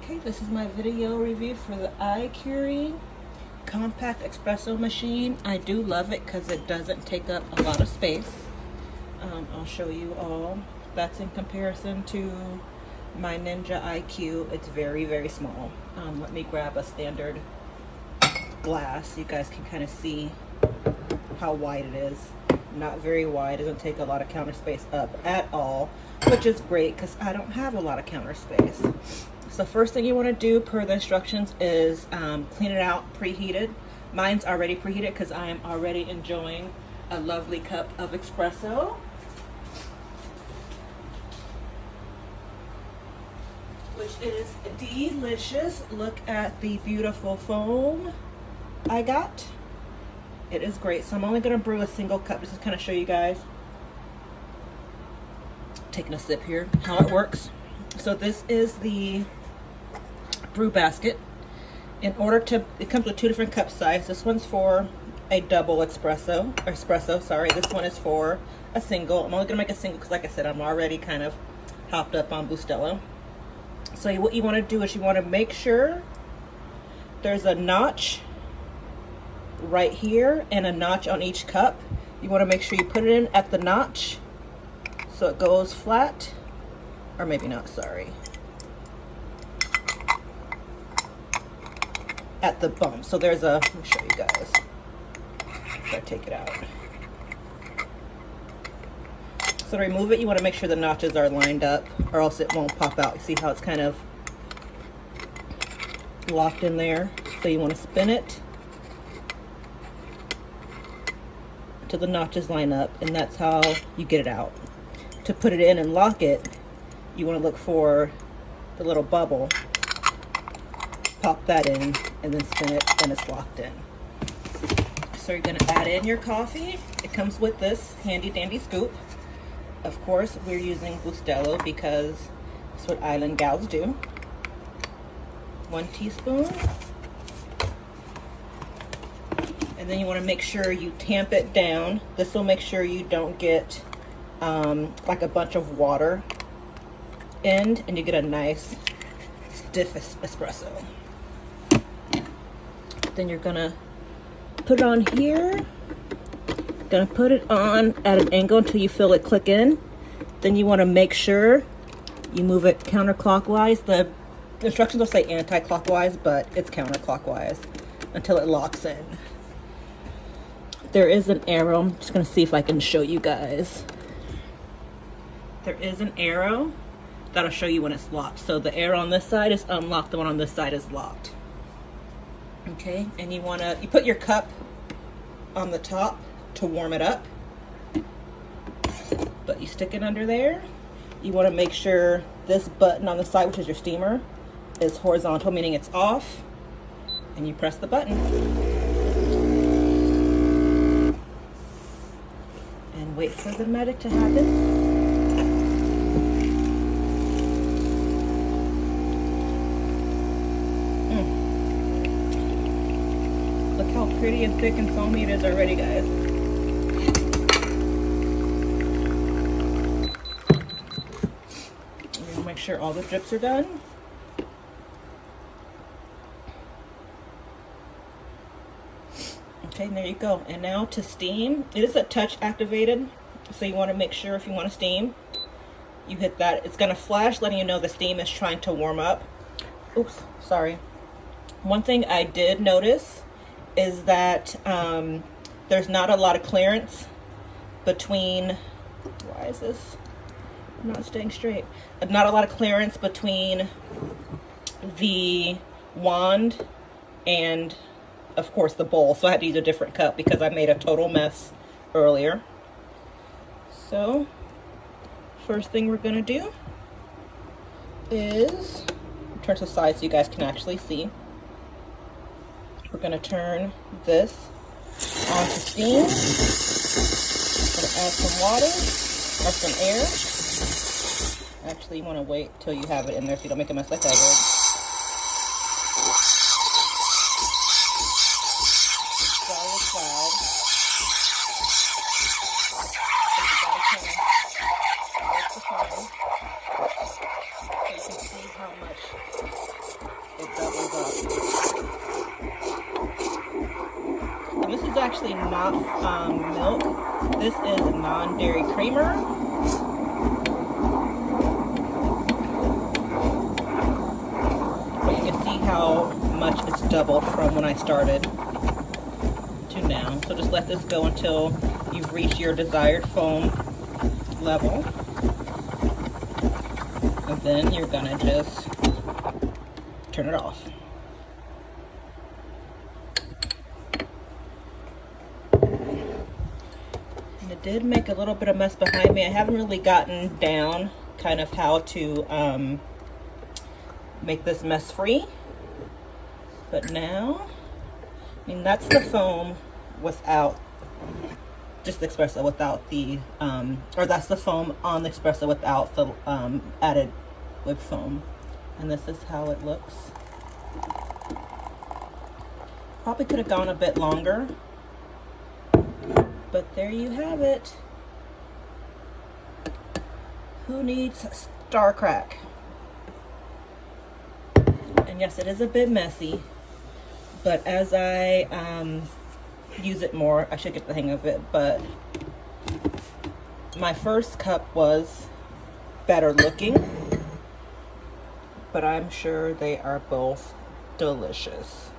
Okay, this is my video review for the ICUIRE compact espresso machine. I do love it because it doesn't take up a lot of space. I'll show you all. That's in comparison to my Ninja IQ. It's very, very small. Let me grab a standard glass. You guys can kind of see how wide it is. Not very wide. Doesn't take a lot of counter space up at all, which is great because I don't have a lot of counter space. So first thing you want to do per the instructions is clean it out, preheated. Mine's already preheated because I am already enjoying a lovely cup of espresso. Which is delicious. Look at the beautiful foam I got. It is great. So I'm only going to brew a single cup just to kind of show you guys. Taking a sip here, how it works. So this is the brew basket. In order to, it comes with two different cup size. This one's for a double espresso, sorry. This one is for a single. I'm only gonna make a single because like I said, I'm already kind of hopped up on Bustelo. So what you wanna do is you wanna make sure there's a notch right here and a notch on each cup. You wanna make sure you put it in at the notch so it goes flat, or maybe not, sorry. At the bump. So there's a, let me show you guys. If I take it out. So to remove it, you want to make sure the notches are lined up or else it won't pop out. You see how it's kind of locked in there? So you want to spin it till the notches line up, and that's how you get it out. To put it in and lock it, you want to look for the little bubble. Pop that in and then spin it and it's locked in. So you're going to add in your coffee. It comes with this handy dandy scoop. Of course, we're using Bustelo because that's what island gals do. 1 teaspoon. And then you want to make sure you tamp it down. This will make sure you don't get like a bunch of water in, and you get a nice stiff espresso. Then you're gonna put it on here. Gonna put it on at an angle until you feel it click in. Then you want to make sure you move it counterclockwise. The instructions will say anti-clockwise, but it's counterclockwise until it locks in. There is an arrow. I'm just gonna see if I can show you guys. There is an arrow that'll show you when it's locked. So the arrow on this side is unlocked, the one on this side is locked. Okay, and you put your cup on the top to warm it up, but you stick it under there. You want to make sure this button on the side, which is your steamer, is horizontal, meaning it's off, and you press the button. And wait for the magic to happen. Look how pretty and thick and foamy it is already, guys. I'm gonna make sure all the drips are done. Okay, and there you go. And now to steam. It is a touch activated, so you want to make sure if you want to steam, you hit that. It's gonna flash letting you know the steam is trying to warm up. Oops, sorry. One thing I did notice is that there's not a lot of clearance between, why is this not staying straight? Not a lot of clearance between the wand and, of course, the bowl. So I had to use a different cup because I made a total mess earlier. So first thing we're gonna do is turn to the side so you guys can actually see. We're going to turn this on to steam. Going to add some water or some air. Actually, you want to wait till you have it in there so you don't make a mess like I did. Follow the cloud. So you can see how much actually not milk. This is non-dairy creamer. But you can see how much it's doubled from when I started to now. So just let this go until you've reached your desired foam level. And then you're gonna just turn it off. And it did make a little bit of mess behind me. I haven't really gotten down kind of how to make this mess free. But now, I mean, that's the foam without, just the espresso without the, or that's the foam on the espresso without the added whip foam. And this is how it looks. Probably could have gone a bit longer, but there you have it. Who needs star crack? And yes, it is a bit messy, but as I use it more, I should get the hang of it. But my first cup was better looking, but I'm sure they are both delicious.